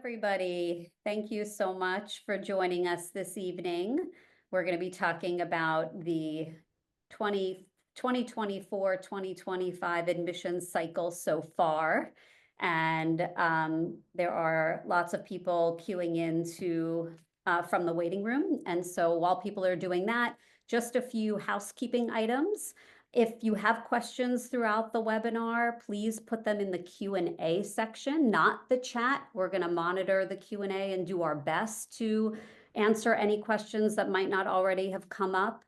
everybody. Thank you so much for joining us this evening. We're going to be talking about the 2024-2025 admissions cycle so far. And there are lots of people queuing in from the waiting room. And so while people are doing that, just a few housekeeping items. If you have questions throughout the webinar, please put them in the Q&A section, not the chat. We're going to monitor the Q&A and do our best to answer any questions that might not already have come up.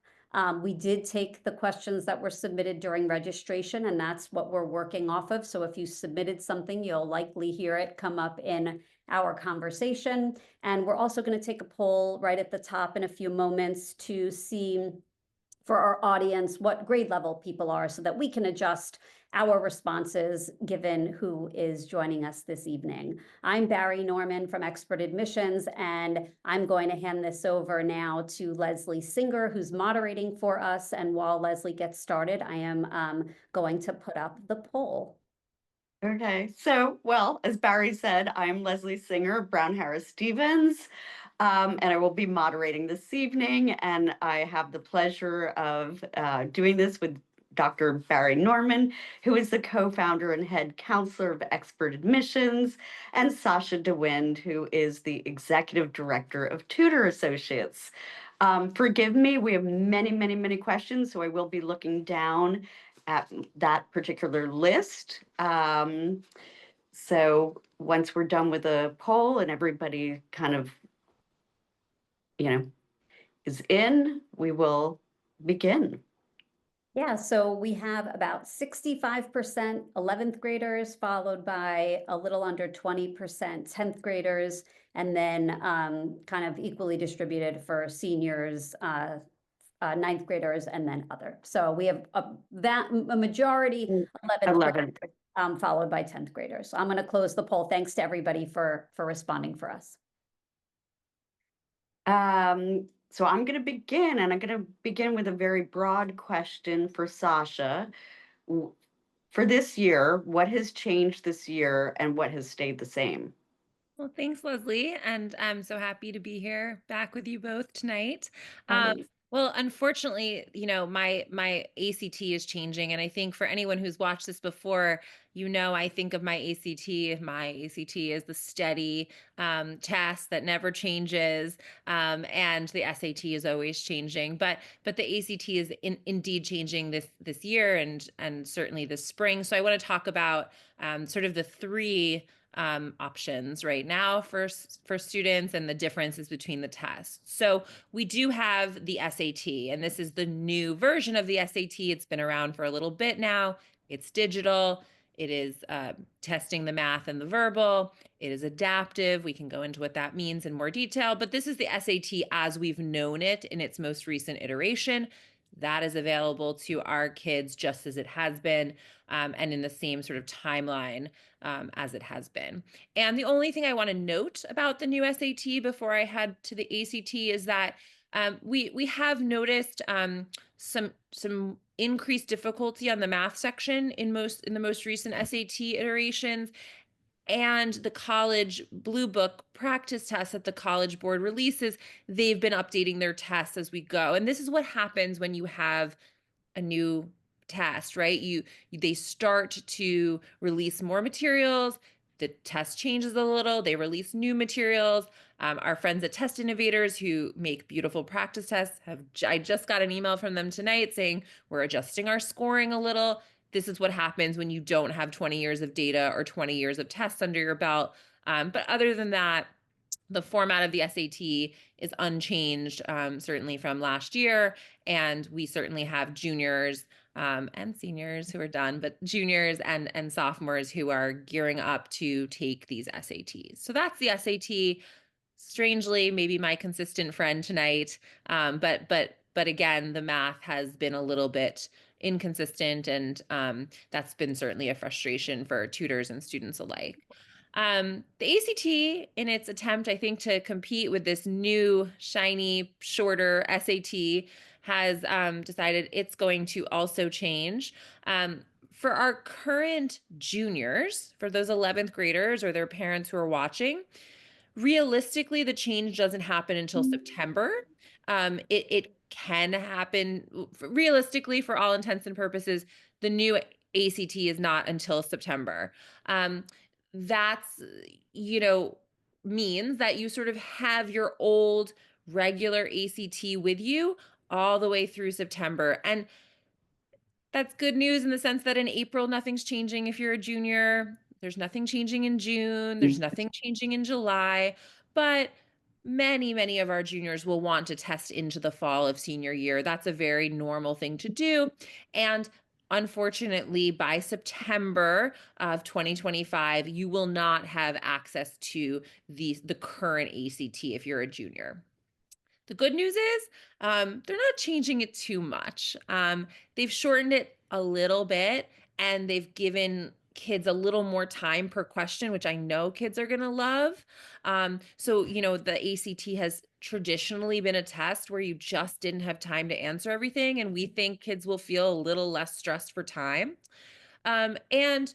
We did take the questions that were submitted during registration, and that's what we're working off of. So if you submitted something, you'll likely hear it come up in our conversation. And we're also going to take a poll right at the top in a few moments to see for our audience what grade level people are so that we can adjust our responses given who is joining us this evening. I'm Bari Norman from Expert Admissions, and I'm going to hand this over now to Leslie Singer, who's moderating for us. And while Leslie gets started, I am going to put up the poll. Okay, so, well, as Barry said, I'm Leslie Singer of Brown Harris Stevens, and I will be moderating this evening. And I have the pleasure of doing this with Dr. Bari Norman, who is the co-founder and head counselor of Expert Admissions, and Sasha DeWind, who is the executive director of Tutor Associates. Forgive me, we have many questions, so I will be looking down at that particular list. So once we're done with the poll and everybody kind of, is in, we will begin. Yeah, so we have about 65% 11th graders, followed by a little under 20% 10th graders, and then kind of equally distributed for seniors, 9th graders, and then other. So we have a majority 11th graders, followed by 10th graders. So I'm going to close the poll. Thanks to everybody for responding for us. So I'm going to begin, and I'm going to begin with a very broad question for Sasha. For this year, what has changed this year and what has stayed the same? Well, thanks, Leslie. And I'm so happy to be here back with you both tonight. Well, unfortunately, my ACT is changing. And I think for anyone who's watched this before, I think of my ACT as the steady test that never changes. And the SAT is always changing. But the ACT is indeed changing this year and certainly this spring. So I want to talk about sort of the three options right now for students and the differences between the tests. So we do have the SAT, and this is the new version of the SAT. It's been around for a little bit now. It's digital. It is testing the math and the verbal. It is adaptive. We can go into what that means in more detail, but this is the SAT as we've known it in its most recent iteration. That is available to our kids just as it has been, and in the same sort of timeline as it has been. And the only thing I want to note about the new SAT before I head to the ACT is that we have noticed some increased difficulty on the math section in the most recent SAT iterations. And the college Blue Book practice tests that the College Board releases, they've been updating their tests as we go. And this is what happens when you have a new test, right? They start to release more materials. The test changes a little. They release new materials. Our friends at Test Innovators, who make beautiful practice tests, I just got an email from them tonight saying we're adjusting our scoring a little. This is what happens when you don't have 20 years of data or 20 years of tests under your belt. But other than that, the format of the SAT is unchanged, certainly from last year. And we certainly have juniors and seniors who are done, but juniors and sophomores who are gearing up to take these SATs. So that's the SAT. Strangely, maybe my consistent friend tonight. But again, the math has been a little bit inconsistent, and that's been certainly a frustration for tutors and students alike. The ACT, in its attempt, I think, to compete with this new, shiny, shorter SAT, has decided it's going to also change. For our current juniors, for those 11th graders or their parents who are watching, realistically, the change doesn't happen until September. It can happen realistically for all intents and purposes. The new ACT is not until September. That's, you know, means that you sort of have your old regular ACT with you all the way through September. And that's good news in the sense that in April, nothing's changing if you're a junior. There's nothing changing in June. There's nothing changing in July. But many of our juniors will want to test into the fall of senior year. That's a very normal thing to do. And unfortunately, by September of 2025, you will not have access to the current ACT if you're a junior. The good news is they're not changing it too much. They've shortened it a little bit, and they've given kids a little more time per question, which I know kids are going to love. So, you know, the ACT has traditionally been a test where you just didn't have time to answer everything, and we think kids will feel a little less stressed for time. And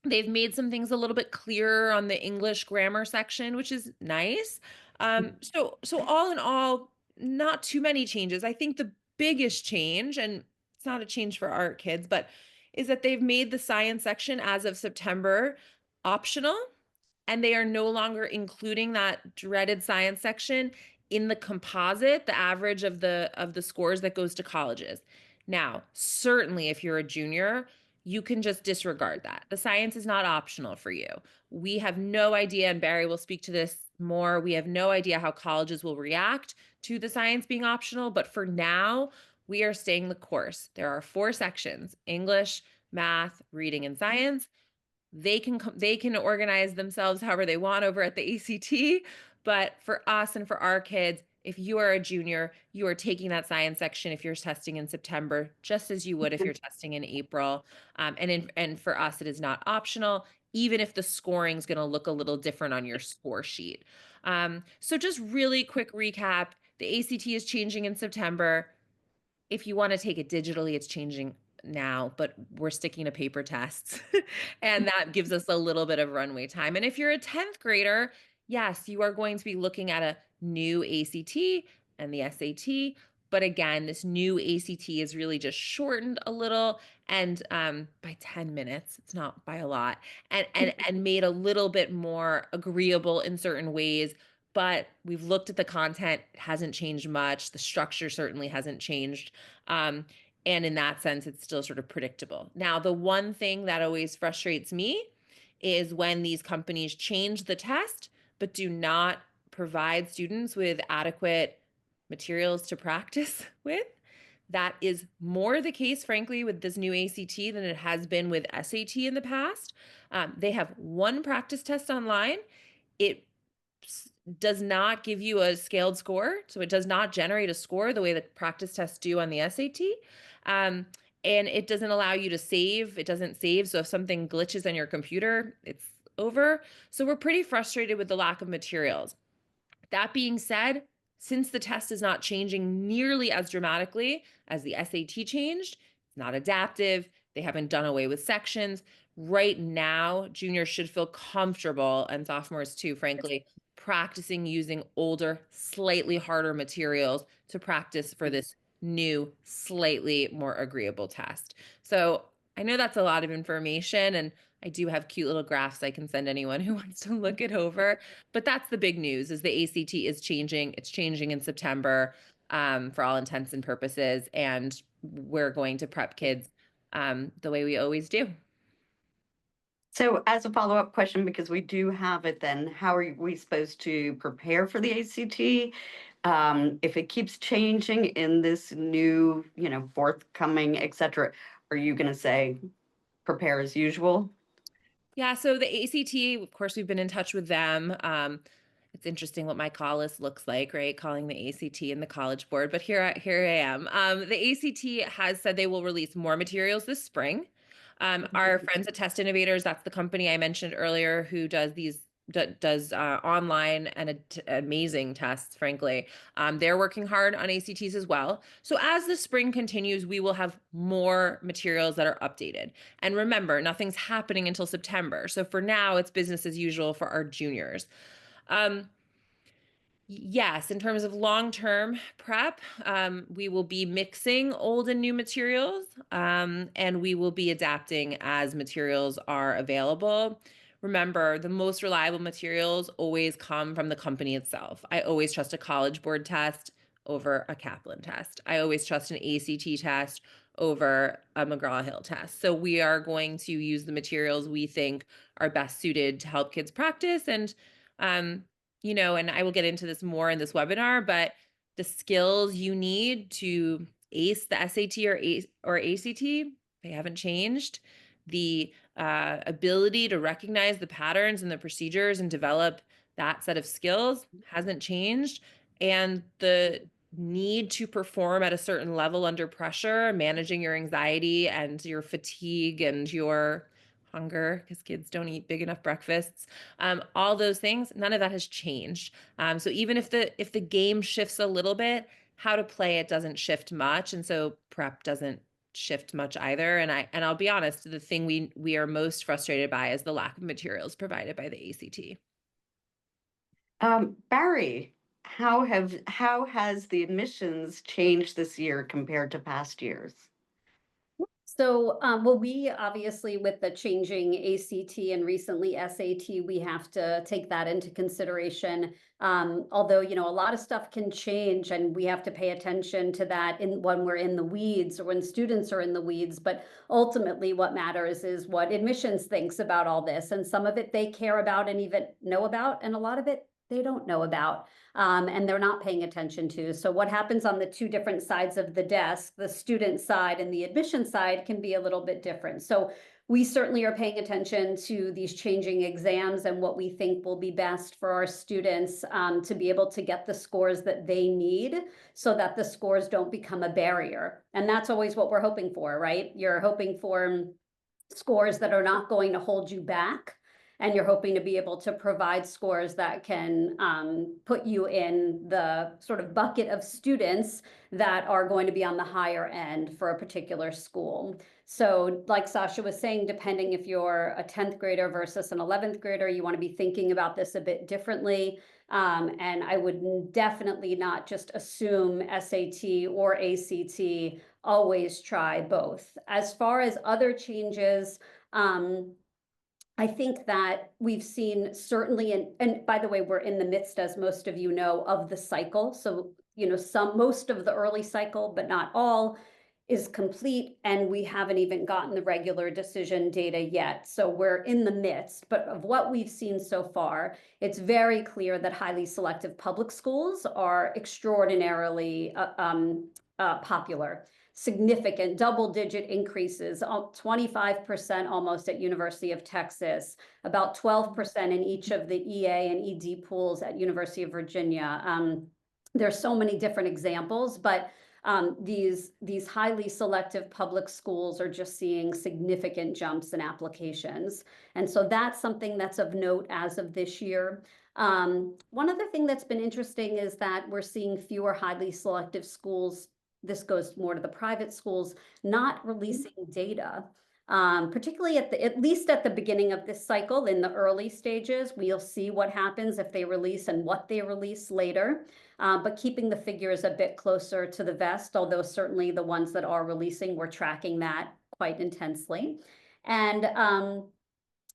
they've made some things a little bit clearer on the English grammar section, which is nice. So all in all, not too many changes. I think the biggest change, and it's not a change for our kids, but is that they've made the science section as of September optional, and they are no longer including that dreaded science section in the composite, the average of the scores that goes to colleges. Now, certainly if you're a junior, you can just disregard that. The science is not optional for you. We have no idea, and Bari will speak to this more. We have no idea how colleges will react to the science being optional, but for now, we are staying the course. There are 4 sections: English, math, reading, and science. They can organize themselves however they want over at the ACT, but for us and for our kids, if you are a junior, you are taking that science section if you're testing in September, just as you would if you're testing in April. And for us, it is not optional, even if the scoring is going to look a little different on your score sheet. So just really quick recap: the ACT is changing in September. If you want to take it digitally, it's changing now, but we're sticking to paper tests. And that gives us a little bit of runway time. And if you're a 10th grader, yes, you are going to be looking at a new ACT and the SAT. But again, this new ACT is really just shortened a little, and by 10 minutes, it's not by a lot, and made a little bit more agreeable in certain ways. But we've looked at the content, it hasn't changed much. The structure certainly hasn't changed. And in that sense, it's still sort of predictable. Now, the one thing that always frustrates me is when these companies change the test, but do not provide students with adequate materials to practice with. That is more the case, frankly, with this new ACT than it has been with SAT in the past. They have one practice test online. It does not give you a scaled score, so it does not generate a score the way the practice tests do on the SAT. And it doesn't allow you to save. It doesn't save, so if something glitches on your computer, it's over. So we're pretty frustrated with the lack of materials. That being said, since the test is not changing nearly as dramatically as the SAT changed, it's not adaptive, they haven't done away with sections. Right now, juniors should feel comfortable, and sophomores too, frankly, practicing using older, slightly harder materials to practice for this new, slightly more agreeable test. So I know that's a lot of information, and I do have cute little graphs I can send anyone who wants to look it over. But that's the big news: is the ACT is changing. It's changing in September for all intents and purposes, and we're going to prep kids the way we always do. So as a follow-up question, because we do have it then, how are we supposed to prepare for the ACT? If it keeps changing in this new, forthcoming, et cetera, are you going to say prepare as usual? Yeah, so the ACT, of course, we've been in touch with them. It's interesting what my call list looks like, right? Calling the ACT and the College Board, but here I am. The ACT has said they will release more materials this spring. Our friends at Test Innovators, that's the company I mentioned earlier, who does online and amazing tests, frankly. They're working hard on ACTs as well. So as the spring continues, we will have more materials that are updated. And remember, nothing's happening until September. So for now, it's business as usual for our juniors. Yes, in terms of long-term prep, we will be mixing old and new materials, and we will be adapting as materials are available. Remember, the most reliable materials always come from the company itself. I always trust a College Board test over a Kaplan test. I always trust an ACT test over a McGraw-Hill test. So we are going to use the materials we think are best suited to help kids practice. And um, and I will get into this more in this webinar, but the skills you need to ace the SAT or ACT, they haven't changed. The ability to recognize the patterns and the procedures and develop that set of skills hasn't changed. And the need to perform at a certain level under pressure, managing your anxiety and your fatigue and your hunger, because kids don't eat big enough breakfasts, all those things, none of that has changed. So even if the game shifts a little bit, how to play it doesn't shift much, and so prep doesn't shift much either. And I'll be honest, the thing we are most frustrated by is the lack of materials provided by the ACT. Barry, how has the admissions changed this year compared to past years? So, well, we obviously, with the changing ACT and recently SAT, we have to take that into consideration. Although, a lot of stuff can change and we have to pay attention to that when we're in the weeds or when students are in the weeds. But ultimately, what matters is what admissions thinks about all this. And some of it they care about and even know about, and a lot of it they don't know about. And they're not paying attention to. So what happens on the two different sides of the desk, the student side and the admission side, can be a little bit different. So we certainly are paying attention to these changing exams and what we think will be best for our students to be able to get the scores that they need so that the scores don't become a barrier. And that's always what we're hoping for, right? You're hoping for scores that are not going to hold you back, and you're hoping to be able to provide scores that can put you in the sort of bucket of students that are going to be on the higher end for a particular school. So like Sasha was saying, depending if you're a 10th grader versus an 11th grader, you want to be thinking about this a bit differently. And I would definitely not just assume SAT or ACT, always try both. As far as other changes, I think that we've seen certainly, and by the way, we're in the midst, as most of you know, of the cycle. So, most of the early cycle, but not all, is complete, and we haven't even gotten the regular decision data yet. So we're in the midst, but of what we've seen so far, it's very clear that highly selective public schools are extraordinarily popular. Significant double-digit increases, 25% almost at University of Texas, about 12% in each of the EA and ED pools at University of Virginia. There's so many different examples, but these highly selective public schools are just seeing significant jumps in applications. And so that's something that's of note as of this year. One other thing that's been interesting is that we're seeing fewer highly selective schools. This goes more to the private schools, not releasing data, particularly at least at the beginning of this cycle. In the early stages, we'll see what happens if they release and what they release later, but keeping the figures a bit closer to the vest, although certainly the ones that are releasing, we're tracking that quite intensely. And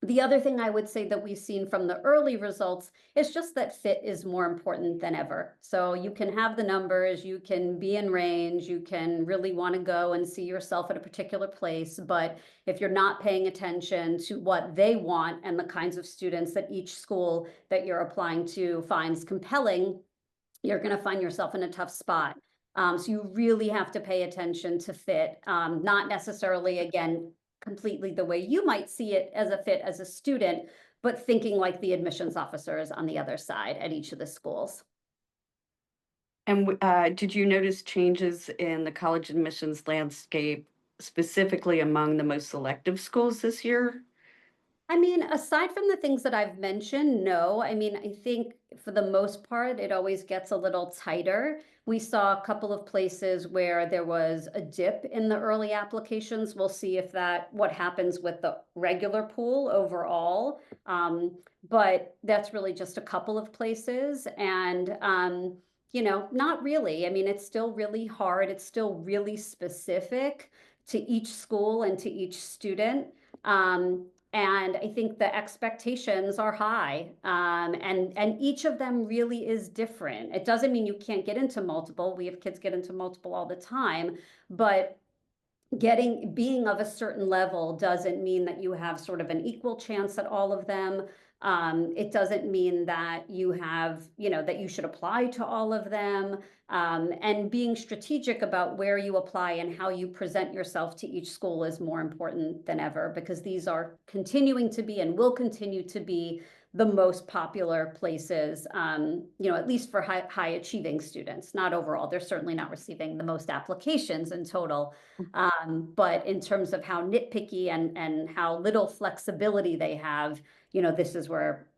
the other thing I would say that we've seen from the early results is just that fit is more important than ever. So you can have the numbers, you can be in range, you can really want to go and see yourself at a particular place. But if you're not paying attention to what they want and the kinds of students that each school that you're applying to finds compelling, you're going to find yourself in a tough spot. So you really have to pay attention to fit, not necessarily, again, completely the way you might see it as a fit as a student, but thinking like the admissions officers on the other side at each of the schools. And did you notice changes in the college admissions landscape, specifically among the most selective schools this year? I mean, aside from the things that I've mentioned, no. I mean, I think for the most part, it always gets a little tighter. We saw a couple of places where there was a dip in the early applications. We'll see if what happens with the regular pool overall. But that's really just a couple of places. And, not really. I mean, it's still really hard. It's still really specific to each school and to each student. And I think the expectations are high, and each of them really is different. It doesn't mean you can't get into multiple. We have kids get into multiple all the time, but being of a certain level doesn't mean that you have sort of an equal chance at all of them. It doesn't mean that you have, that you should apply to all of them. And being strategic about where you apply and how you present yourself to each school is more important than ever, because these are continuing to be and will continue to be the most popular places, at least for high achieving students. Not overall, they're certainly not receiving the most applications in total. But in terms of how nitpicky and how little flexibility they have, this is where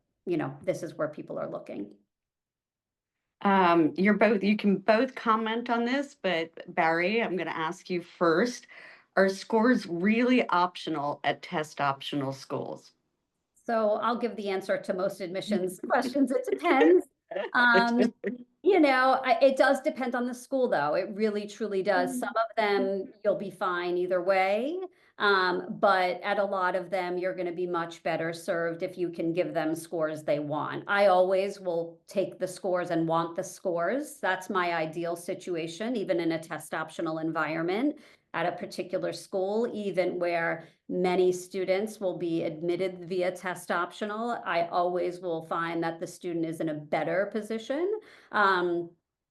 people are looking. You can both comment on this, but Barry, I'm going to ask you first. Are scores really optional at test optional schools? So I'll give the answer to most admissions questions. It depends. It does depend on the school, though. It really, truly does. Some of them, you'll be fine either way. But at a lot of them, you're going to be much better served if you can give them scores they want. I always will take the scores and want the scores. That's my ideal situation, even in a test optional environment at a particular school, even where many students will be admitted via test optional. I always will find that the student is in a better position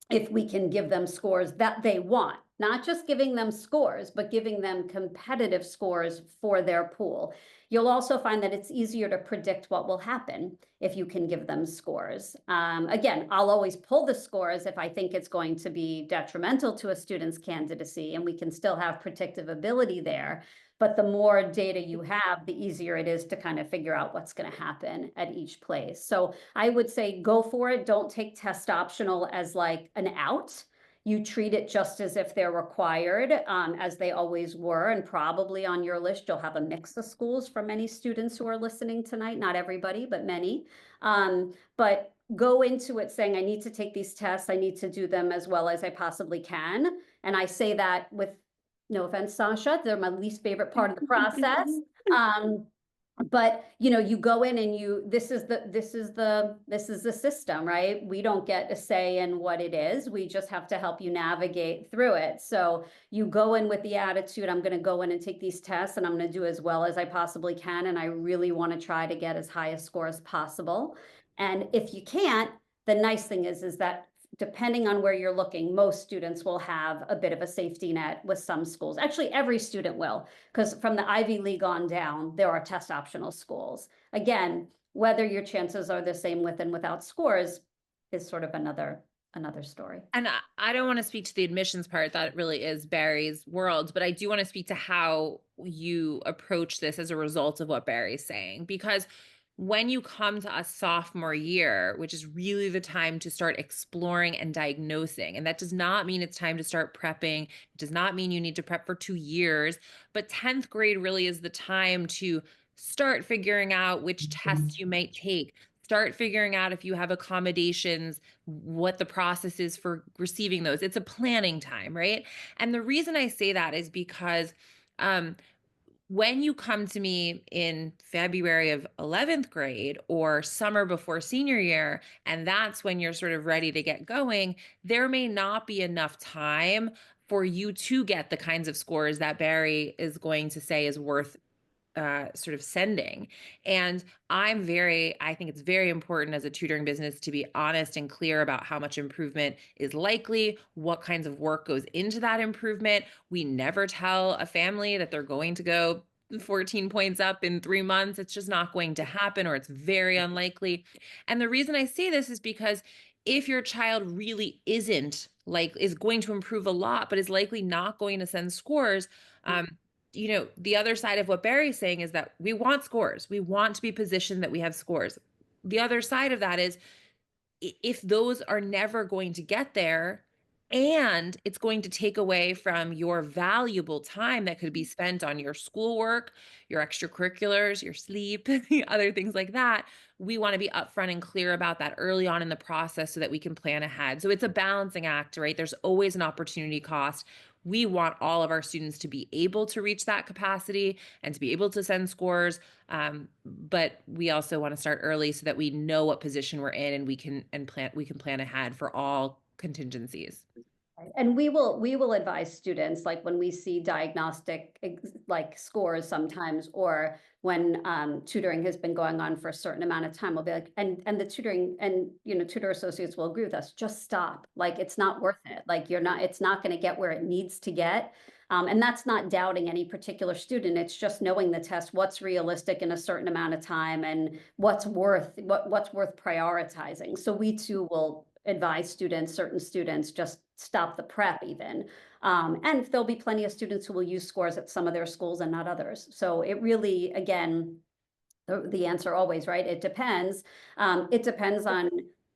if we can give them scores that they want, not just giving them scores, but giving them competitive scores for their pool. You'll also find that it's easier to predict what will happen if you can give them scores. Again, I'll always pull the scores if I think it's going to be detrimental to a student's candidacy, and we can still have predictive ability there. But the more data you have, the easier it is to kind of figure out what's going to happen at each place. So I would say go for it. Don't take test optional as like an out. You treat it just as if they're required, as they always were. And probably on your list, you'll have a mix of schools for many students who are listening tonight. Not everybody, but many. But go into it saying, I need to take these tests. I need to do them as well as I possibly can. And I say that with no offense, Sasha, they're my least favorite part of the process. But you go in and this is the system, right? We don't get a say in what it is. We just have to help you navigate through it. So you go in with the attitude, I'm going to go in and take these tests and I'm going to do as well as I possibly can. And I really want to try to get as high a score as possible. And if you can't, the nice thing is that depending on where you're looking, most students will have a bit of a safety net with some schools. Actually, every student will, because from the Ivy League on down, there are test optional schools. Again, whether your chances are the same with and without scores is sort of another story. And I don't want to speak to the admissions part. That really is Barry's world, but I do want to speak to how you approach this as a result of what Barry's saying, because when you come to us sophomore year, which is really the time to start exploring and diagnosing, and that does not mean it's time to start prepping. It does not mean you need to prep for 2 years, but 10th grade really is the time to start figuring out which tests you might take, start figuring out if you have accommodations, what the process is for receiving those. It's a planning time, right? And the reason I say that is because when you come to me in February of 11th grade or summer before senior year, and that's when you're sort of ready to get going, there may not be enough time for you to get the kinds of scores that Barry is going to say is worth sort of sending. And I think it's very important as a tutoring business to be honest and clear about how much improvement is likely, what kinds of work goes into that improvement. We never tell a family that they're going to go 14 points up in 3 months. It's just not going to happen, or it's very unlikely. And the reason I say this is because if your child really is going to improve a lot, but is likely not going to send scores, you know, the other side of what Barry's saying is that we want scores. We want to be positioned that we have scores. The other side of that is if those are never going to get there, and it's going to take away from your valuable time that could be spent on your schoolwork, your extracurriculars, your sleep, other things like that. We want to be upfront and clear about that early on in the process so that we can plan ahead. So it's a balancing act, right? There's always an opportunity cost. We want all of our students to be able to reach that capacity and to be able to send scores. But we also want to start early so that we know what position we're in, and we can plan ahead for all contingencies. And we will advise students, like when we see diagnostic like scores sometimes, or when tutoring has been going on for a certain amount of time, we'll be like, and the tutoring and, you know, tutor associates will agree with us, just stop. Like, it's not worth it. Like, it's not going to get where it needs to get. And that's not doubting any particular student. It's just knowing the test, what's realistic in a certain amount of time, and what's worth prioritizing. So we too will advise students, certain students, just stop the prep even. And there'll be plenty of students who will use scores at some of their schools and not others. So it really, again, the answer always, right? It depends. It depends on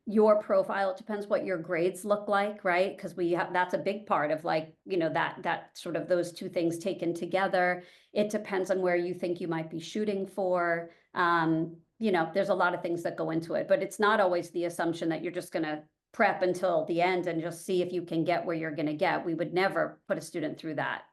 your profile. It depends what your grades look like, right? Because that's a big part of, like, you know, that sort of those two things taken together. It depends on where you think you might be shooting for. You know, there's a lot of things that go into it, but it's not always the assumption that you're just going to prep until the end and just see if you can get where you're going to get. We would never put a student through that.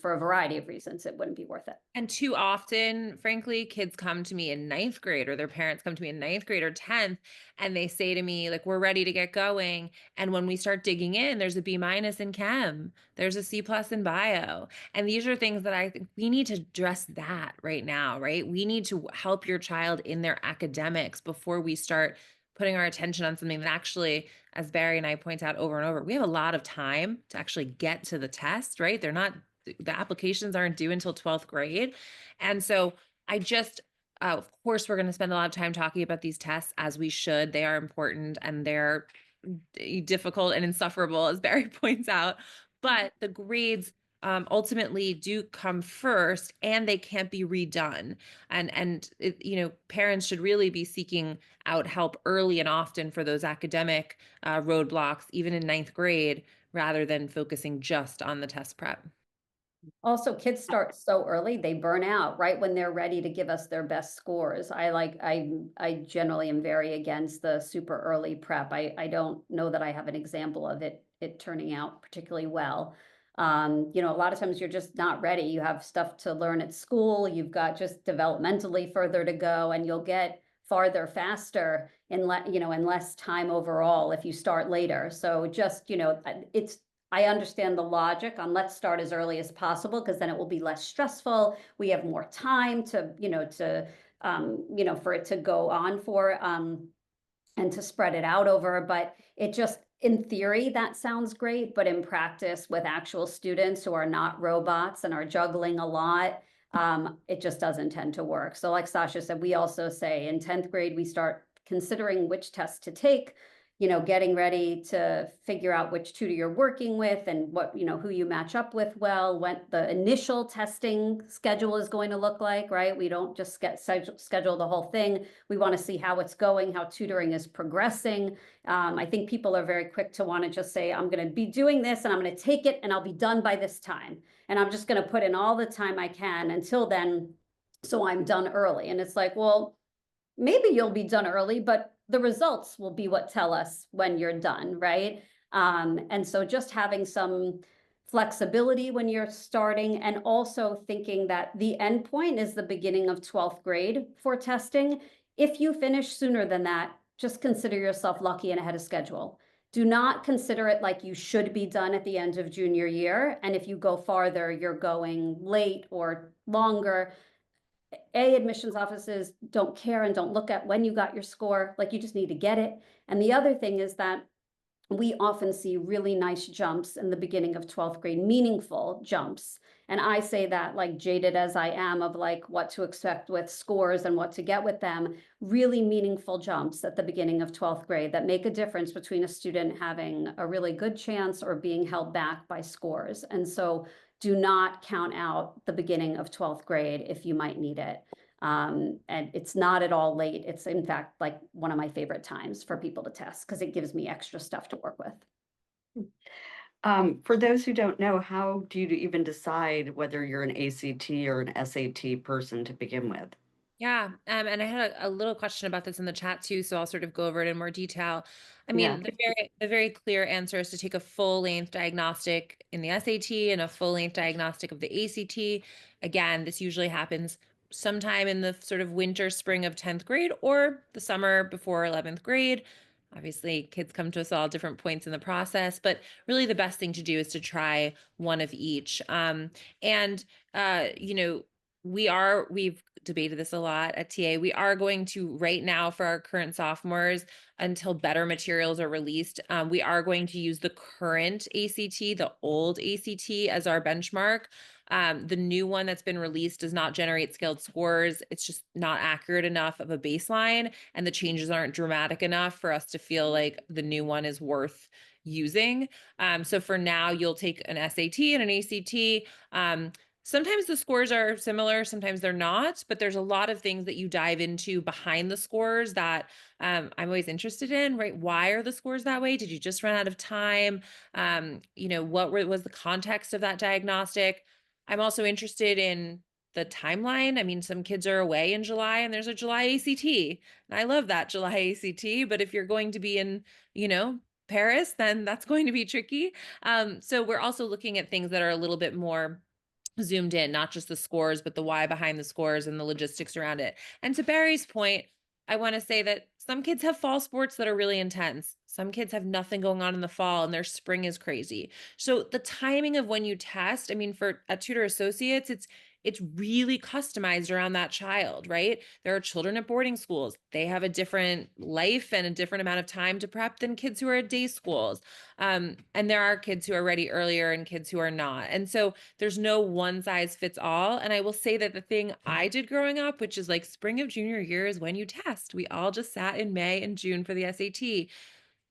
For a variety of reasons, it wouldn't be worth it. And too often, frankly, kids come to me in 9th grade, or their parents come to me in 9th grade or 10th, and they say to me, like, we're ready to get going. And when we start digging in, there's a B- in chem, there's a C+ in bio. And these are things that I think we need to address that right now, right? We need to help your child in their academics before we start putting our attention on something that actually, as Barry and I point out over and over, we have a lot of time to actually get to the test, right? The applications aren't due until 12th grade. And so I just, of course, we're going to spend a lot of time talking about these tests, as we should. They are important and they're difficult and insufferable, as Barry points out. But the grades ultimately do come first, and they can't be redone. And you know, parents should really be seeking out help early and often for those academic roadblocks, even in 9th grade, rather than focusing just on the test prep. Also, kids start so early, they burn out right when they're ready to give us their best scores. I generally am very against the super early prep. I don't know that I have an example of it turning out particularly well. You know, a lot of times you're just not ready. You have stuff to learn at school. You've got just developmentally further to go, and you'll get farther faster in less time overall if you start later. So just, you know, I understand the logic on let's start as early as possible, because then it will be less stressful. We have more time to, for it to go on for, and to spread it out over. But it just, in theory, that sounds great, but in practice with actual students who are not robots and are juggling a lot, it just doesn't tend to work. So like Sasha said, we also say in 10th grade, we start considering which tests to take, you know, getting ready to figure out which tutor you're working with and what, you know, who you match up with well, when the initial testing schedule is going to look like, right? We don't just schedule the whole thing. We want to see how it's going, how tutoring is progressing. I think people are very quick to want to just say, I'm going to be doing this and I'm going to take it and I'll be done by this time. And I'm just going to put in all the time I can until then, so I'm done early. And it's like, well, maybe you'll be done early, but the results will be what tell us when you're done, right? And so just having some flexibility when you're starting, and also thinking that the end point is the beginning of 12th grade for testing. If you finish sooner than that, just consider yourself lucky and ahead of schedule. Do not consider it like you should be done at the end of junior year. And if you go farther, you're going late or longer. Admissions offices don't care and don't look at when you got your score. Like, you just need to get it. And the other thing is that we often see really nice jumps in the beginning of 12th grade, meaningful jumps. And I say that, like, jaded as I am of like what to expect with scores and what to get with them, really meaningful jumps at the beginning of 12th grade that make a difference between a student having a really good chance or being held back by scores. And so do not count out the beginning of 12th grade if you might need it. And it's not at all late. It's in fact like one of my favorite times for people to test because it gives me extra stuff to work with. For those who don't know, how do you even decide whether you're an ACT or an SAT person to begin with? Yeah, and I had a little question about this in the chat too, so I'll sort of go over it in more detail. I Yeah. mean, the very clear answer is to take a full length diagnostic in the SAT and a full length diagnostic of the ACT. Again, this usually happens sometime in the sort of winter, spring of 10th grade or the summer before 11th grade. Obviously, kids come to us all different points in the process, but really the best thing to do is to try one of each. And you know, we've debated this a lot at TA. We are going to right now for our current sophomores until better materials are released. We are going to use the current ACT, the old ACT as our benchmark. The new one that's been released does not generate scaled scores. It's just not accurate enough of a baseline, and the changes aren't dramatic enough for us to feel like the new one is worth using. So for now, you'll take an SAT and an ACT. Sometimes the scores are similar, sometimes they're not, but there's a lot of things that you dive into behind the scores that I'm always interested in, right? Why are the scores that way? Did you just run out of time? You know, was the context of that diagnostic? I'm also interested in the timeline. I mean, some kids are away in July and there's a July ACT. And I love that July ACT, but if you're going to be in, you know, Paris, then that's going to be tricky. So we're also looking at things that are a little bit more zoomed in, not just the scores, but the why behind the scores and the logistics around it. And to Barry's point, I want to say that some kids have fall sports that are really intense. Some kids have nothing going on in the fall and their spring is crazy. So the timing of when you test, I mean, for a Tutor Associates, it's really customized around that child, right? There are children at boarding schools. They have a different life and a different amount of time to prep than kids who are at day schools. And there are kids who are ready earlier and kids who are not. And so there's no one size fits all. And I will say that the thing I did growing up, which is like spring of junior year is when you test. We all just sat in May and June for the SAT.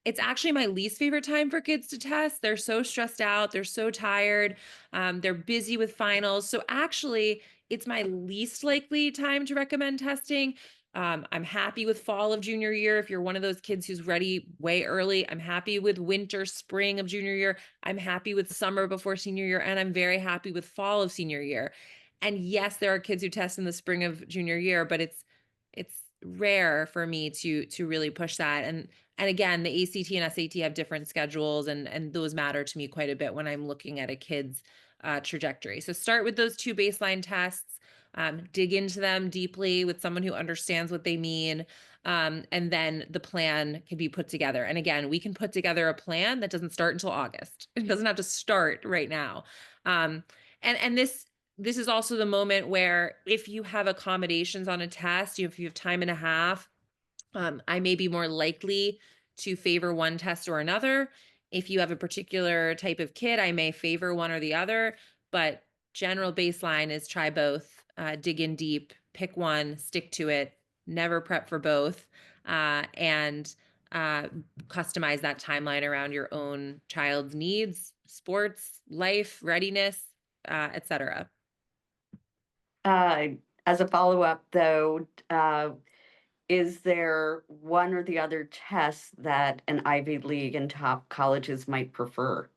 It's actually my least favorite time for kids to test. They're so stressed out. They're so tired. They're busy with finals. So actually, it's my least likely time to recommend testing. I'm happy with fall of junior year. If you're one of those kids who's ready way early, I'm happy with winter, spring of junior year. I'm happy with summer before senior year. And I'm very happy with fall of senior year. And yes, there are kids who test in the spring of junior year, but it's rare for me to really push that. And again, the ACT and SAT have different schedules, and those matter to me quite a bit when I'm looking at a kid's trajectory. So start with those two baseline tests, dig into them deeply with someone who understands what they mean, and then the plan can be put together. And again, we can put together a plan that doesn't start until August. It doesn't have to start right now. And this is also the moment where if you have accommodations on a test, if you have time and a half, I may be more likely to favor one test or another. If you have a particular type of kid, I may favor one or the other, but general baseline is try both, dig in deep, pick one, stick to it, never prep for both, and customize that timeline around your own child's needs, sports, life, readiness, etc. As a follow-up, though, is there one or the other test that an Ivy League and top colleges might prefer?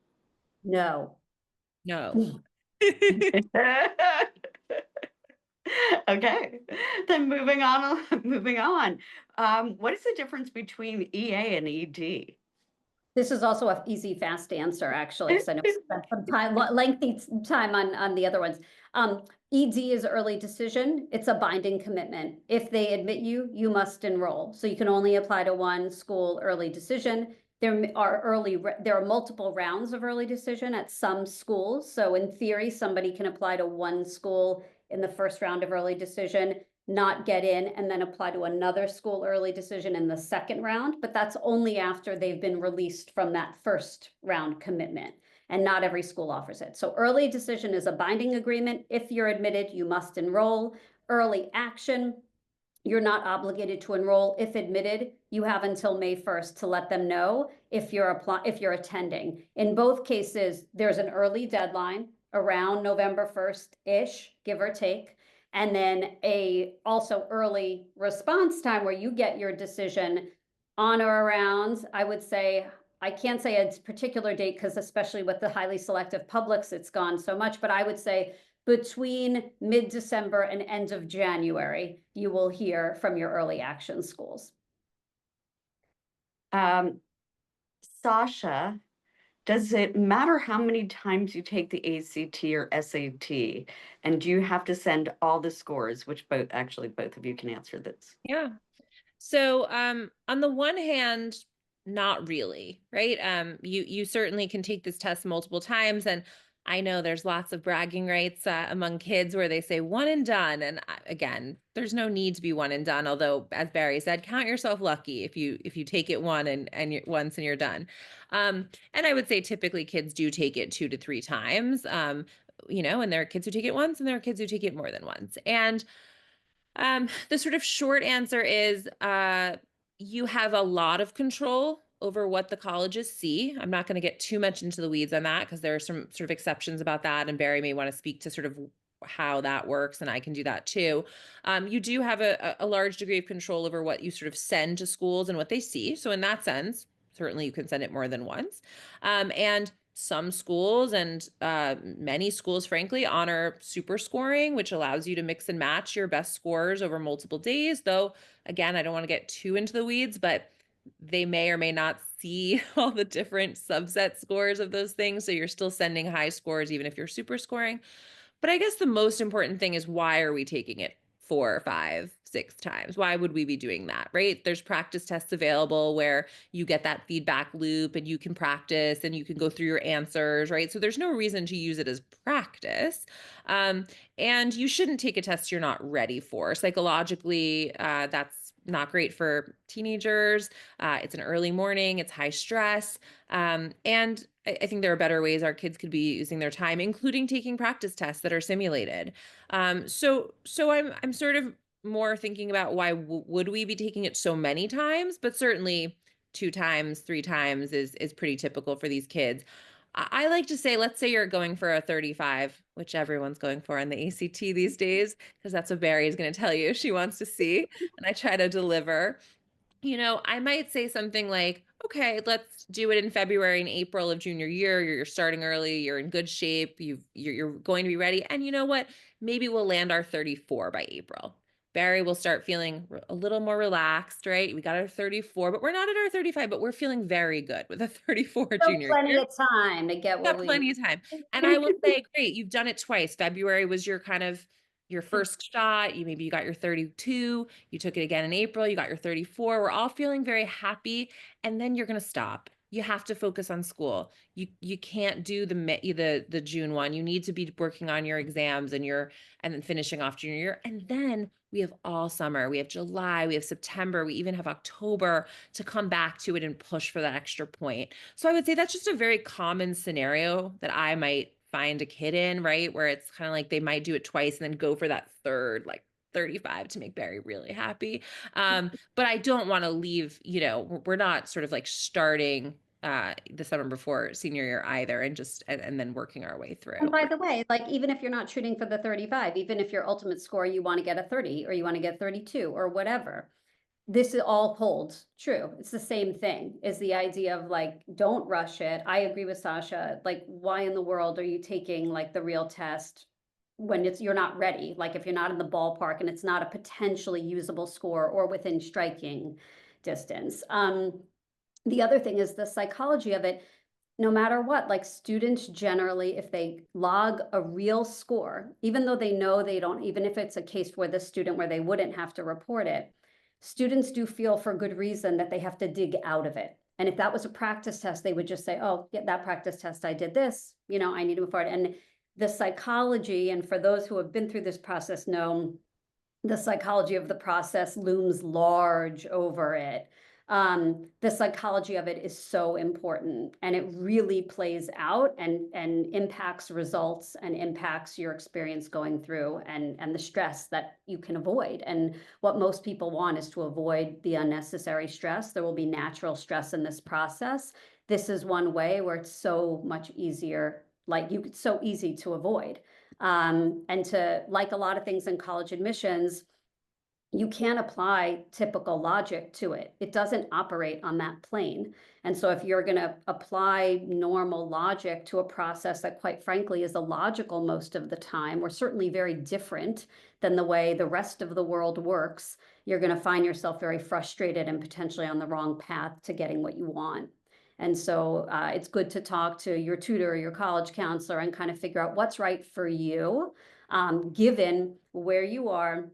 No. No. Okay, then moving on, moving on. What is the difference between EA and ED? This is also an easy, fast answer, actually, because I know we spent some time, lengthy time on the other ones. ED is early decision. It's a binding commitment. If they admit you, you must enroll. So you can only apply to one school early decision. There are multiple rounds of early decision at some schools. So in theory, somebody can apply to one school in the first round of early decision, not get in, and then apply to another school early decision in the second round, but that's only after they've been released from that first round commitment, and not every school offers it. So early decision is a binding agreement. If you're admitted, you must enroll. Early action, you're not obligated to enroll. If admitted, you have until May 1st to let them know if you're attending. In both cases, there's an early deadline. around November 1st-ish, give or take. And then also early response time where you get your decision on or around, I would say, I can't say a particular date because especially with the highly selective publics, it's gone so much, but I would say between mid-December and end of January, you will hear from your early action schools. Sasha, does it matter how many times you take the ACT or SAT? And do you have to send all the scores, which both of you can answer this? Yeah. So, on the one hand, not really, right? You certainly can take this test multiple times, and I know there's lots of bragging rights among kids where they say one and done. And again, there's no need to be one and done. Although, as Bari said, count yourself lucky if you take it once and you're done. And I would say typically kids do take it 2 to 3 times. And there are kids who take it once, and there are kids who take it more than once. And the sort of short answer is you have a lot of control over what the colleges see. I'm not going to get too much into the weeds on that because there are some sort of exceptions about that, and Bari may want to speak to sort of how that works, and I can do that too. You do have a large degree of control over what you sort of send to schools and what they see. So in that sense, certainly you can send it more than once. And some schools and many schools, frankly, honor super scoring, which allows you to mix and match your best scores over multiple days. Though, again, I don't want to get too into the weeds, but they may or may not see all the different subset scores of those things. So you're still sending high scores, even if you're super scoring. But I guess the most important thing is, why are we taking it 4, 5, 6 times? Why would we be doing that, right? There's practice tests available where you get that feedback loop and you can practice and you can go through your answers, right? So there's no reason to use it as practice. And you shouldn't take a test you're not ready for. Psychologically, that's not great for teenagers. It's an early morning, it's high stress. And I think there are better ways our kids could be using their time, including taking practice tests that are simulated. So I'm sort of more thinking about why would we be taking it so many times, but certainly 2 times, 3 times is pretty typical for these kids. I like to say, let's say you're going for a 35, which everyone's going for on the ACT these days, because that's what Bari is going to tell you she wants to see, and I try to deliver. I might say something like, okay, let's do it in February and April of junior year. You're starting early, you're in good shape, you're going to be ready. And you know what? Maybe we'll land our 34 by April. Bari will start feeling a little more relaxed, right? We got our 34, but we're not at our 35, but we're feeling very good with a 34 junior Plenty year. of time to get what Got we plenty of time. And I will say, great, you've done it twice. February was your first shot. Maybe you got your 32. You took it again in April. You got your 34. We're all feeling very happy. And then you're going to stop. You have to focus on school. You can't do the June one. You need to be working on your exams and then finishing off junior year. And then we have all summer. We have July, we have September, we even have October to come back to it and push for that extra point. So I would say that's just a very common scenario that I might find a kid in, right? Where it's kind of like they might do it twice and then go for that third, like 35 to make Bari really happy. But I don't want to leave, we're not sort of like starting the summer before senior year either, and then working our way through. And by the way, like, even if you're not shooting for the 35, even if your ultimate score, you want to get a 30 or you want to get 32 or whatever, this all holds true. It's the same thing, is the idea of like, don't rush it. I agree with Sasha. Like, why in the world are you taking like the real test when you're not ready? Like, if you're not in the ballpark and it's not a potentially usable score or within striking distance. The other thing is the psychology of it. No matter what, like, students generally, if they log a real score, even though they know they don't, even if it's a case where the student where they wouldn't have to report it, students do feel for good reason that they have to dig out of it. And if that was a practice test, they would just say, oh, yeah, that practice test, I did this, I need to move forward. And the psychology, and for those who have been through this process know, the psychology of the process looms large over it. The psychology of it is so important, and it really plays out and impacts results and impacts your experience going through and the stress that you can avoid. And what most people want is to avoid the unnecessary stress. There will be natural stress in this process. This is one way where it's so much easier like it's so easy to avoid. And to, like a lot of things in college admissions, you can't apply typical logic to it. It doesn't operate on that plane. And so if you're going to apply normal logic to a process that, quite frankly, is illogical most of the time, or certainly very different than the way the rest of the world works, you're going to find yourself very frustrated and potentially on the wrong path to getting what you want. And so it's good to talk to your tutor or your college counselor and kind of figure out what's right for you, given where you are,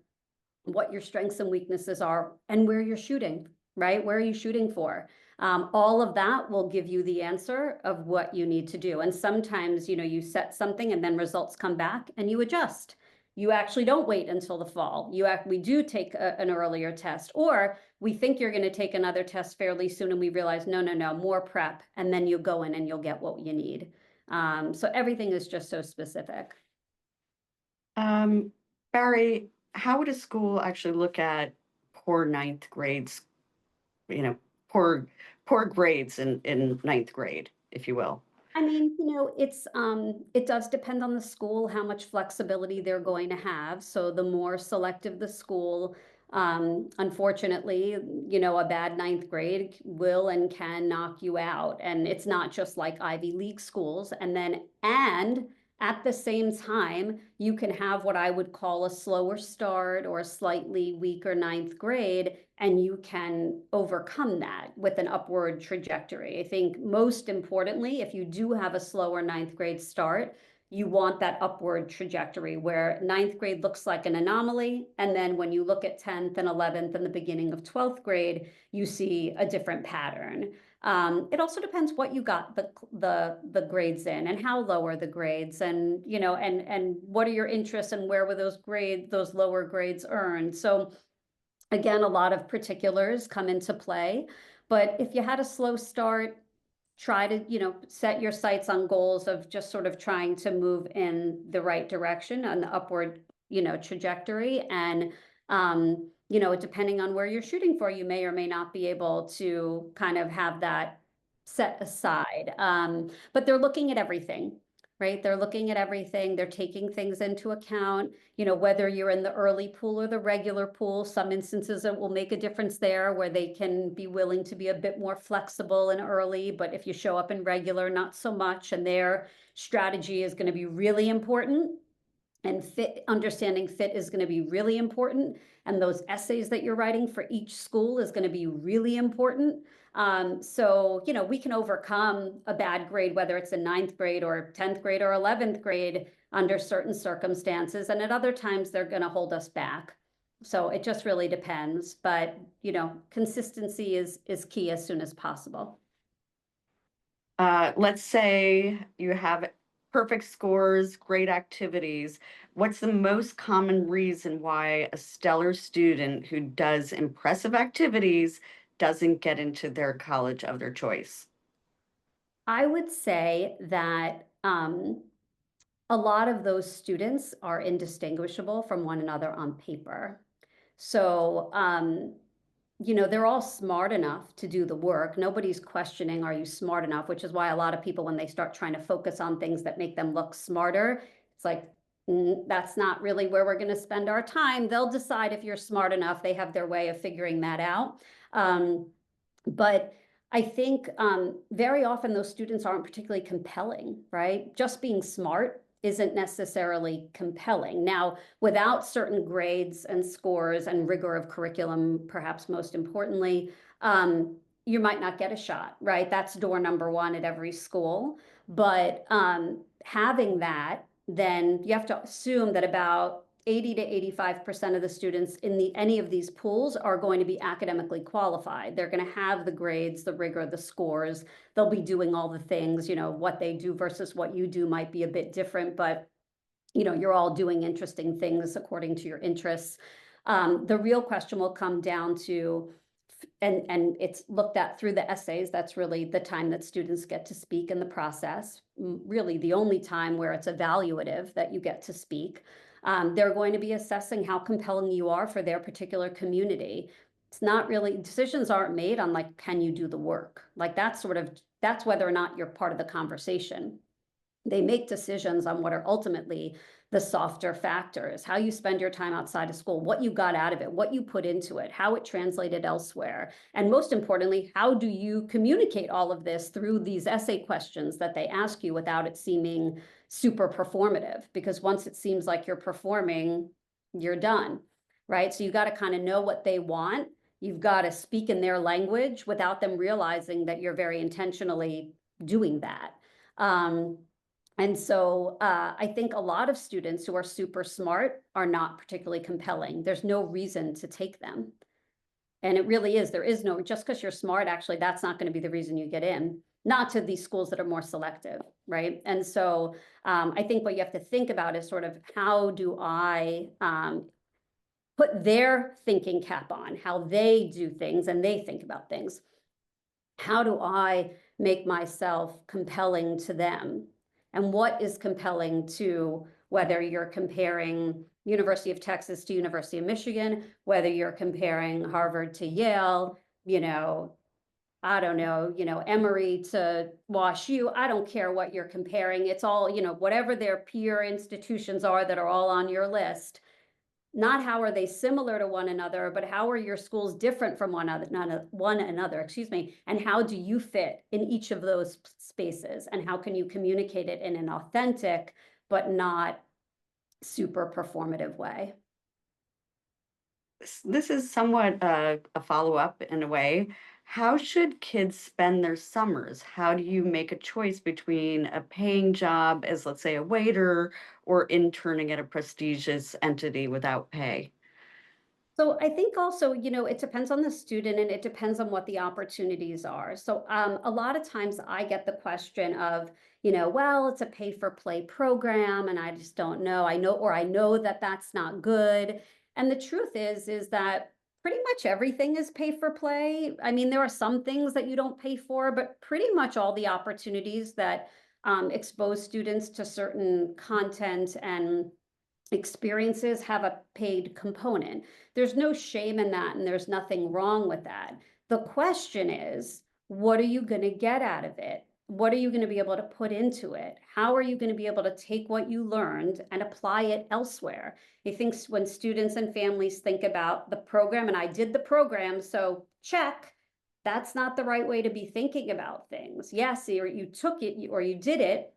what your strengths and weaknesses are, and where you're shooting, right? Where are you shooting for? All of that will give you the answer of what you need to do. And sometimes, you set something and then results come back and you adjust. You actually don't wait until the fall. We do take an earlier test, or we think you're going to take another test fairly soon and we realize, no, more prep. And then you go in and you'll get what you need. So everything is just so specific. Barry, how would a school actually look at poor ninth grades, poor grades in ninth grade, if you will? I mean, it does depend on the school, how much flexibility they're going to have. So the more selective the school, unfortunately, a bad ninth grade will and can knock you out. And it's not just like Ivy League schools. And at the same time, you can have what I would call a slower start or a slightly weaker ninth grade, and you can overcome that with an upward trajectory. I think most importantly, if you do have a slower ninth grade start, you want that upward trajectory where ninth grade looks like an anomaly. And then when you look at 10th and 11th and the beginning of 12th grade, you see a different pattern. It also depends what you got the grades in and how low are the grades, and and what are your interests and where were those lower grades earned. So again, a lot of particulars come into play, but if you had a slow start, try to set your sights on goals of just sort of trying to move in the right direction on the upward trajectory. And depending on where you're shooting for, you may or may not be able to kind of have that set aside. But they're looking at everything, right? They're looking at everything. They're taking things into account, whether you're in the early pool or the regular pool. Some instances it will make a difference there where they can be willing to be a bit more flexible and early, but if you show up in regular, not so much. And their strategy is going to be really important. And understanding fit is going to be really important. And those essays that you're writing for each school is going to be really important. So, we can overcome a bad grade, whether it's in ninth grade or 10th grade or 11th grade under certain circumstances. And at other times, they're going to hold us back. So it just really depends. But, consistency is key as soon as possible. Let's say you have perfect scores, great activities. What's the most common reason why a stellar student who does impressive activities doesn't get into their college of their choice? I would say that a lot of those students are indistinguishable from one another on paper. So, they're all smart enough to do the work. Nobody's questioning, are you smart enough? Which is why a lot of people, when they start trying to focus on things that make them look smarter, it's like, that's not really where we're going to spend our time. They'll decide if you're smart enough. They have their way of figuring that out. But I think very often those students aren't particularly compelling, right? Just being smart isn't necessarily compelling. Now, without certain grades and scores and rigor of curriculum, perhaps most importantly, you might not get a shot, right? That's door number one at every school. But having that, then you have to assume that about 80 to 85% of the students in any of these pools are going to be academically qualified. They're going to have the grades, the rigor, the scores. They'll be doing all the things. What they do versus what you do might be a bit different, but you're all doing interesting things according to your interests. The real question will come down to, and it's looked at through the essays. That's really the time that students get to speak in the process. Really the only time where it's evaluative that you get to speak. They're going to be assessing how compelling you are for their particular community. It's not really, decisions aren't made on like, can you do the work? Like that's whether or not you're part of the conversation. They make decisions on what are ultimately the softer factors, how you spend your time outside of school, what you got out of it, what you put into it, how it translated elsewhere. And most importantly, how do you communicate all of this through these essay questions that they ask you without it seeming super performative? Because once it seems like you're performing, you're done, right? So you got to kind of know what they want. You've got to speak in their language without them realizing that you're very intentionally doing that. And so I think a lot of students who are super smart are not particularly compelling. There's no reason to take them. And it really is, there is no, just because you're smart, actually, that's not going to be the reason you get in, not to these schools that are more selective, right? And so I think what you have to think about is sort of how do I put their thinking cap on, how they do things and they think about things. How do I make myself compelling to them? And what is compelling to whether you're comparing University of Texas to University of Michigan, whether you're comparing Harvard to Yale, I don't know, Emory to Wash U. I don't care what you're comparing. It's all, whatever their peer institutions are that are all on your list. Not how are they similar to one another, but how are your schools different from one another, excuse me, and how do you fit in each of those spaces, and how can you communicate it in an authentic but not super performative way? This is somewhat a follow-up in a way. How should kids spend their summers? How do you make a choice between a paying job as, let's say, a waiter or interning at a prestigious entity without pay? So I think also, it depends on the student and it depends on what the opportunities are. So a lot of times I get the question of, well, it's a pay for play program and I just don't know. I know that that's not good. And the truth is that pretty much everything is pay for play. I mean, there are some things that you don't pay for, but pretty much all the opportunities that expose students to certain content and experiences have a paid component. There's no shame in that, and there's nothing wrong with that. The question is, what are you going to get out of it? What are you going to be able to put into it? How are you going to be able to take what you learned and apply it elsewhere? I think when students and families think about the program, and I did the program, so check, that's not the right way to be thinking about things. Yes, you took it or you did it,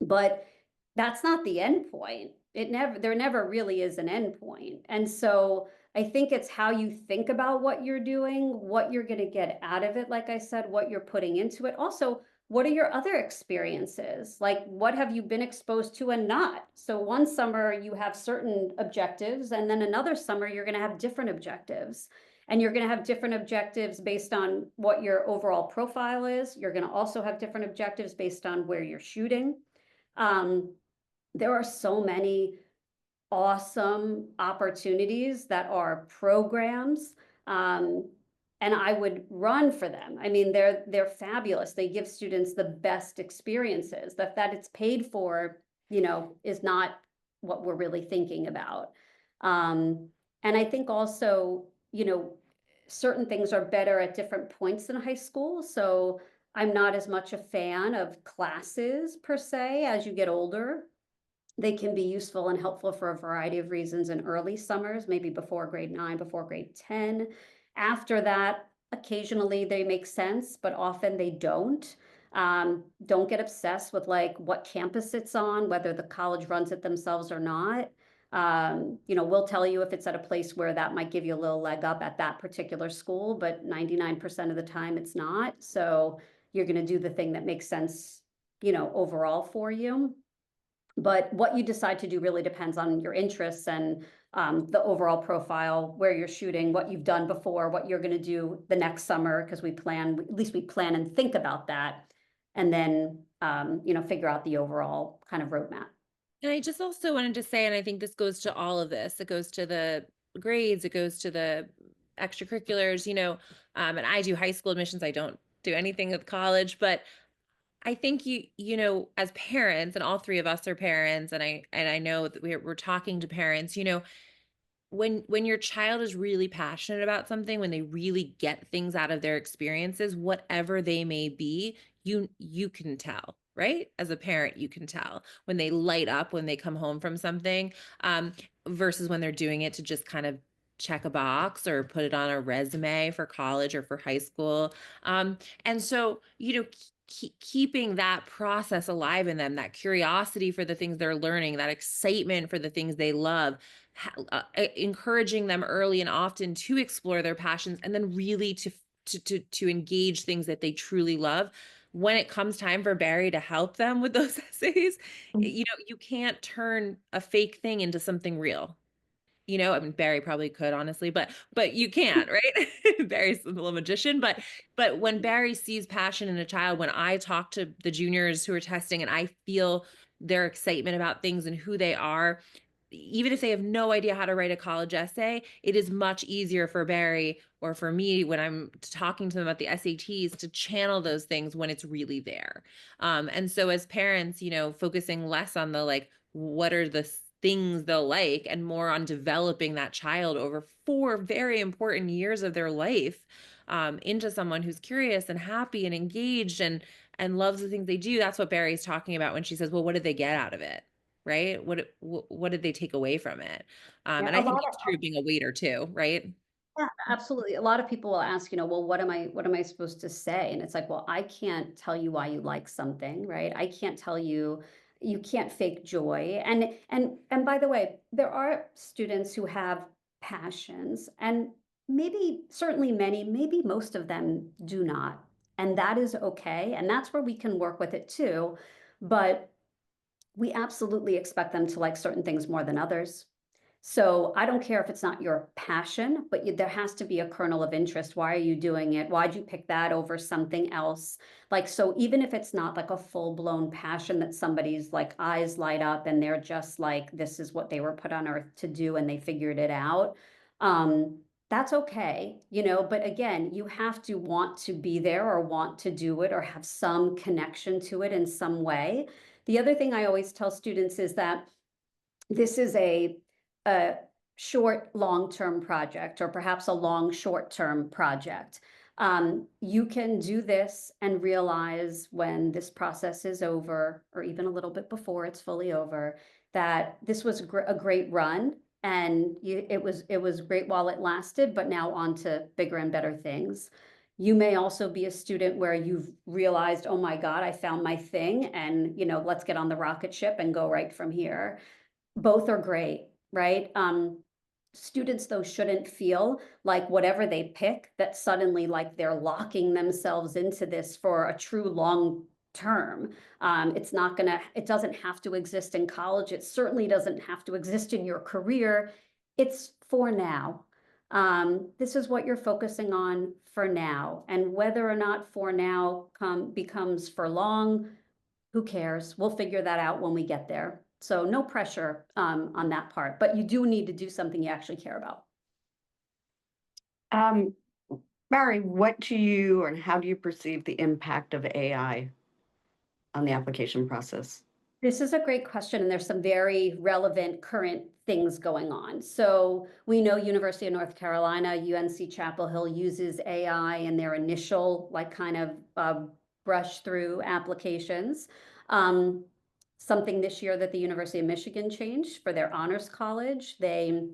but that's not the end point. There never really is an end point. And so I think it's how you think about what you're doing, what you're going to get out of it. Like I said, what you're putting into it. Also, what are your other experiences? Like, what have you been exposed to and not? So one summer you have certain objectives, and then another summer you're going to have different objectives. And you're going to have different objectives based on what your overall profile is. You're going to also have different objectives based on where you're shooting. There are so many awesome opportunities that are programs, and I would run for them. I mean, they're fabulous. They give students the best experiences. That it's paid for, is not what we're really thinking about. And I think also, certain things are better at different points in high school. So I'm not as much a fan of classes per se as you get older. They can be useful and helpful for a variety of reasons in early summers, maybe before grade 9, before grade 10. After that, occasionally they make sense, but often they don't. Don't get obsessed with like what campus it's on, whether the college runs it themselves or not. We'll tell you if it's at a place where that might give you a little leg up at that particular school, but 99% of the time it's not. So you're going to do the thing that makes sense, overall for you. But what you decide to do really depends on your interests and the overall profile, where you're shooting, what you've done before, what you're going to do the next summer, because we plan and think about that, and then figure out the overall kind of roadmap. And I just also wanted to say, and I think this goes to all of this, it goes to the grades, it goes to the extracurriculars, and I do high school admissions. I don't do anything with college, but I think as parents, and all three of us are parents, and I know that we're talking to parents, when your child is really passionate about something, when they really get things out of their experiences, whatever they may be, you can tell, right? As a parent, you can tell when they light up when they come home from something, versus when they're doing it to just kind of check a box or put it on a resume for college or for high school. And so, keeping that process alive in them, that curiosity for the things they're learning, that excitement for the things they love, encouraging them early and often to explore their passions, and then really to engage things that they truly love. When it comes time for Bari to help them with those essays, you can't turn a fake thing into something real. I mean, Bari probably could, honestly, but you can't, right? Bari's a little magician, but when Bari sees passion in a child, when I talk to the juniors who are testing and I feel their excitement about things and who they are, even if they have no idea how to write a college essay, it is much easier for Bari or for me when I'm talking to them about the SATs to channel those things when it's really there. And so as parents, focusing less on the like, what are the things they'll like, and more on developing that child over 4 very important years of their life, into someone who's curious and happy and engaged and loves the things they do. That's what Bari's talking about when she says, well, what did they get out of it? Right? What did they take away from it? Yeah, And a I think lot that's true of being a waiter too, right? Yeah, absolutely. A lot of people will ask, well, what am I supposed to say? And it's like, well, I can't tell you why you like something, right? I can't tell you, you can't fake joy. And by the way, there are students who have passions, and maybe certainly many, maybe most of them do not. And that is okay. And that's where we can work with it too. But we absolutely expect them to like certain things more than others. So I don't care if it's not your passion, but there has to be a kernel of interest. Why are you doing it? Why'd you pick that over something else? Like, so even if it's not like a full-blown passion that somebody's like eyes light up and they're just like, this is what they were put on earth to do and they figured it out. That's okay, but again, you have to want to be there or want to do it or have some connection to it in some way. The other thing I always tell students is that this is a short, long-term project, or perhaps a long, short-term project. You can do this and realize when this process is over, or even a little bit before it's fully over, that this was a great run, and it was great while it lasted, but now on to bigger and better things. You may also be a student where you've realized, oh my God, I found my thing, and let's get on the rocket ship and go right from here. Both are great, right? Students, though, shouldn't feel like whatever they pick, that suddenly like they're locking themselves into this for a true long term. It doesn't have to exist in college. It certainly doesn't have to exist in your career. It's for now. This is what you're focusing on for now. And whether or not for now becomes for long, who cares? We'll figure that out when we get there. So no pressure on that part, but you do need to do something you actually care about. Bari, what do you or how do you perceive the impact of AI on the application process? This is a great question, and there's some very relevant current things going on. So we know University of North Carolina, UNC Chapel Hill uses AI in their initial like kind of brush through applications. Something this year that the University of Michigan changed for their honors college, they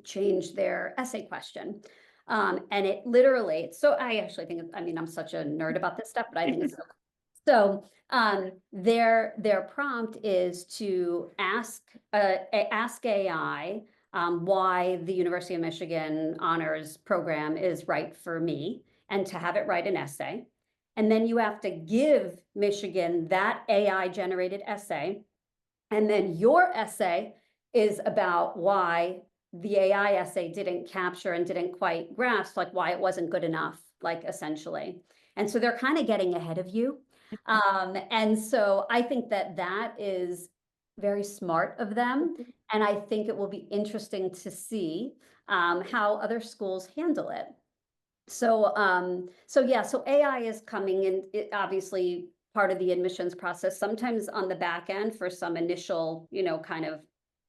changed their essay question. And it literally, so I actually think, I mean, I'm such a nerd about this stuff, but I think it's so their prompt is to ask AI why the University of Michigan honors program is right for me, and to have it write an essay. And then you have to give Michigan that AI generated essay. And then your essay is about why the AI essay didn't capture and didn't quite grasp, like why it wasn't good enough, like essentially. And so they're kind of getting ahead of you. And so I think that is very smart of them. And I think it will be interesting to see how other schools handle it. So so AI is coming, and it obviously part of the admissions process, sometimes on the back end for some initial, kind of,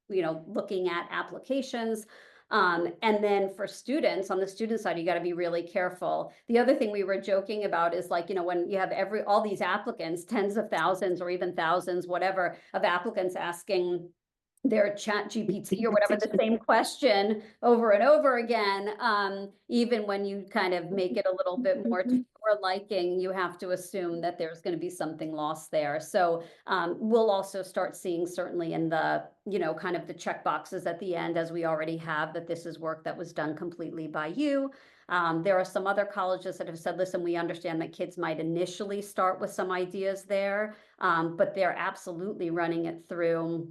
looking at applications. And then for students, on the student side, you got to be really careful. The other thing we were joking about is like, when you have all these applicants, tens of thousands or even thousands, whatever, of applicants asking their chat GPT or whatever the same question over and over again, even when you kind of make it a little bit more to your liking, you have to assume that there's going to be something lost there. So we'll also start seeing, certainly in the, kind of the check boxes at the end, as we already have, that this is work that was done completely by you. There are some other colleges that have said, listen, we understand that kids might initially start with some ideas there, but they're absolutely running it through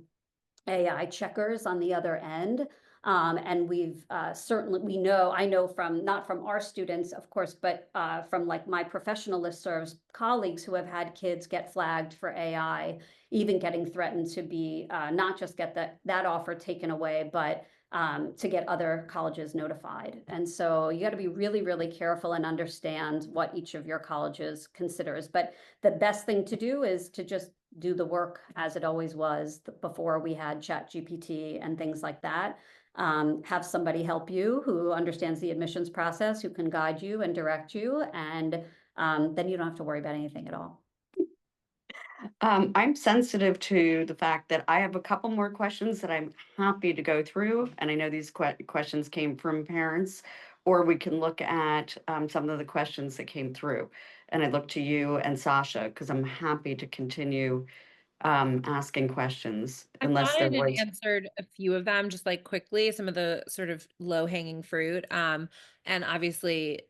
AI checkers on the other end. And we've certainly, I know from, not from our students, of course, but from like my professional listservs colleagues who have had kids get flagged for AI, even getting threatened to be, not just get that offer taken away, but to get other colleges notified. And so you got to be really, really careful and understand what each of your colleges considers. But the best thing to do is to just do the work as it always was before we had ChatGPT and things like that. Have somebody help you who understands the admissions process, who can guide you and direct you, and then you don't have to worry about anything at all. I'm sensitive to the fact that I have a couple more questions that I'm happy to go through, and I know these questions came from parents, or we can look at some of the questions that came through. And I look to you and Sasha, because I'm happy to continue asking questions I've unless gone there in and was. answered a few of them, just like quickly, some of the sort of low hanging fruit. And obviously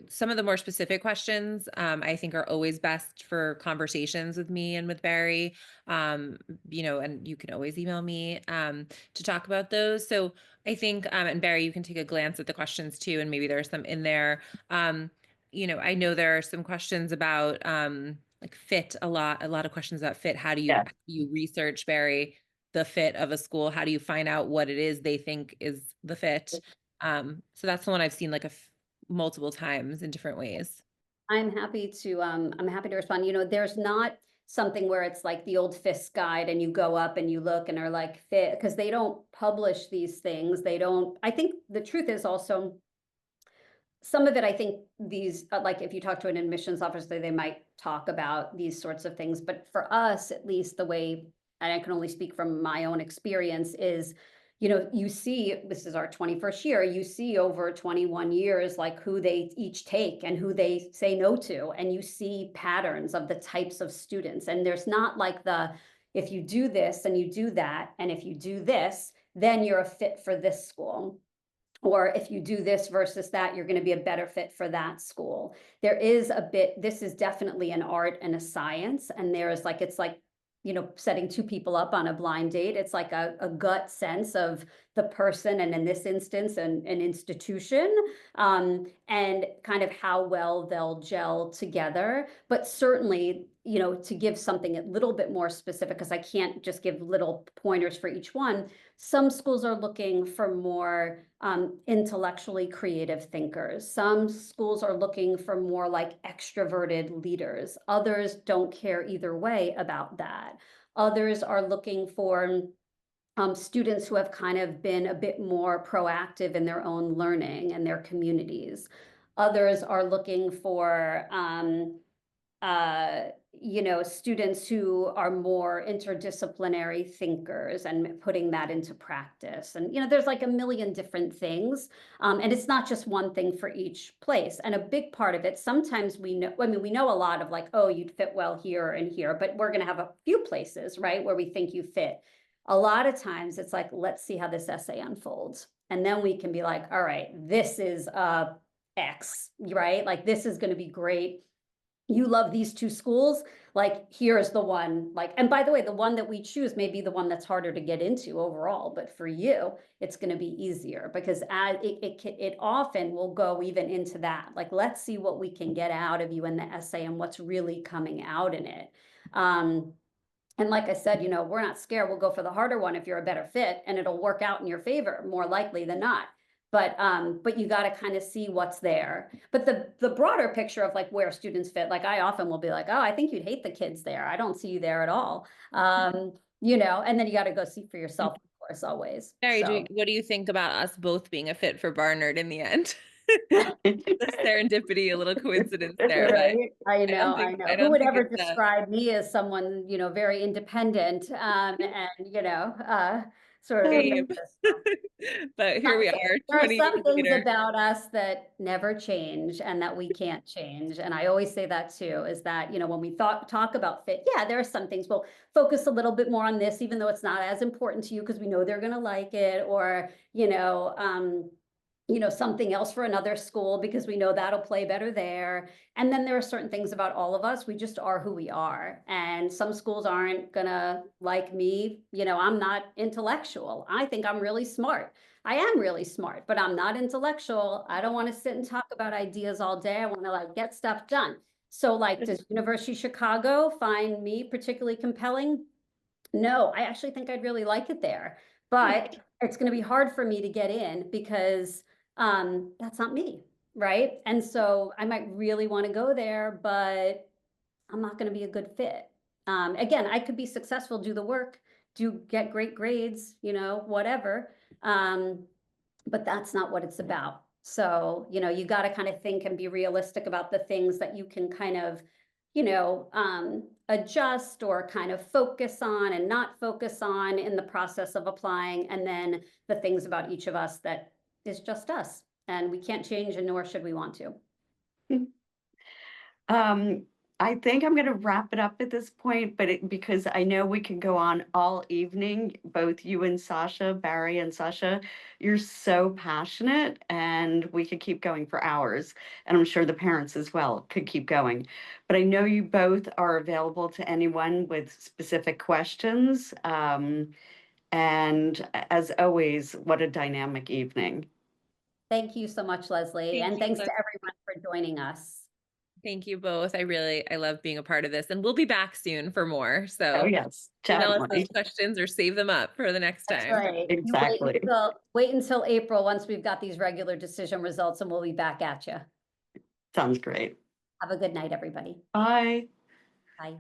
some of the more specific questions, I think are always best for conversations with me and with Bari. And you can always email me, to talk about those. So I think, and Bari, you can take a glance at the questions too, and maybe there's some in there. I know there are some questions about, like fit, a lot of questions about fit. How do you research, Bari, the fit of a school? How do you find out what it is they think is the fit? So that's the one I've seen like multiple times in different ways. I'm happy to respond. There's not something where it's like the old FIS guide and you go up and you look and are like fit, because they don't publish these things. I think the truth is also, some of it, I think these, like if you talk to an admissions officer, they might talk about these sorts of things. But for us, at least the way, and I can only speak from my own experience, is, you see, this is our 21st year, you see over 21 years, like who they each take and who they say no to. And you see patterns of the types of students. And there's not like if you do this and you do that, and if you do this, then you're a fit for this school. Or if you do this versus that, you're going to be a better fit for that school. This is definitely an art and a science. And it's like, setting two people up on a blind date. It's like a gut sense of the person, and in this instance, an institution, and kind of how well they'll gel together. But certainly, to give something a little bit more specific, because I can't just give little pointers for each one. Some schools are looking for more intellectually creative thinkers. Some schools are looking for more like extroverted leaders. Others don't care either way about that. Others are looking for students who have kind of been a bit more proactive in their own learning and their communities. Others are looking for students who are more interdisciplinary thinkers and putting that into practice. And, there's like a million different things. And it's not just one thing for each place. And a big part of it, sometimes we know a lot of like, oh, you'd fit well here and here, but we're going to have a few places, right, where we think you fit. A lot of times it's like, let's see how this essay unfolds. And then we can be like, all right, this is X, right? Like, this is going to be great. You love these two schools, like here's the one, like, and by the way, the one that we choose may be the one that's harder to get into overall, but for you, it's going to be easier, because it often will go even into that. Like, let's see what we can get out of you in the essay and what's really coming out in it. And like I said, we're not scared. We'll go for the harder one if you're a better fit, and it'll work out in your favor more likely than not. But you got to kind of see what's there. But the broader picture of like where students fit, like I often will be like, oh, I think you'd hate the kids there. I don't see you there at all. And then you got to go see for yourself, of course, always. Barry, So. what do you think about us both being a fit for Barnard in the end? The serendipity, a little coincidence there, but Right. I I don't know, I think know. I Who don't would think ever it's describe me as someone, very independent, and, sort of same. ambitious. But here we are, There are 20 some years things later. about us that never change and that we can't change. And I always say that too, is that, when we talk about fit, yeah, there are some things we'll focus a little bit more on this, even though it's not as important to you because we know they're going to like it, or, something else for another school because we know that'll play better there. And then there are certain things about all of us. We just are who we are. And some schools aren't gonna like me. I'm not intellectual. I think I'm really smart. I am really smart, but I'm not intellectual. I don't want to sit and talk about ideas all day. I want to get stuff done. So does University of Chicago find me particularly compelling? No, I actually think I'd really like it there, but it's going to be hard for me to get in because that's not me, right? And so I might really want to go there, but I'm not going to be a good fit. Again, I could be successful, do the work, get great grades, whatever. But that's not what it's about. So, you got to kind of think and be realistic about the things that you can kind of, adjust or kind of focus on and not focus on in the process of applying. And then the things about each of us that is just us and we can't change, and nor should we want to. I think I'm going to wrap it up at this point, but because I know we can go on all evening, both you and Sasha, Barry and Sasha, you're so passionate and we could keep going for hours. And I'm sure the parents as well could keep going. But I know you both are available to anyone with specific questions. And as always, what a dynamic evening. Thank you so much, Leslie. Thank And you, thanks to Leslie. everyone for joining us. Thank you both. I love being a part of this, and we'll be back soon for more. Oh, So yes, email us those definitely. questions or save them up for the next That's time. right. You Exactly. wait until April once we've got these regular decision results and we'll be back at you. Sounds great. Have a good night, everybody. Bye. Bye.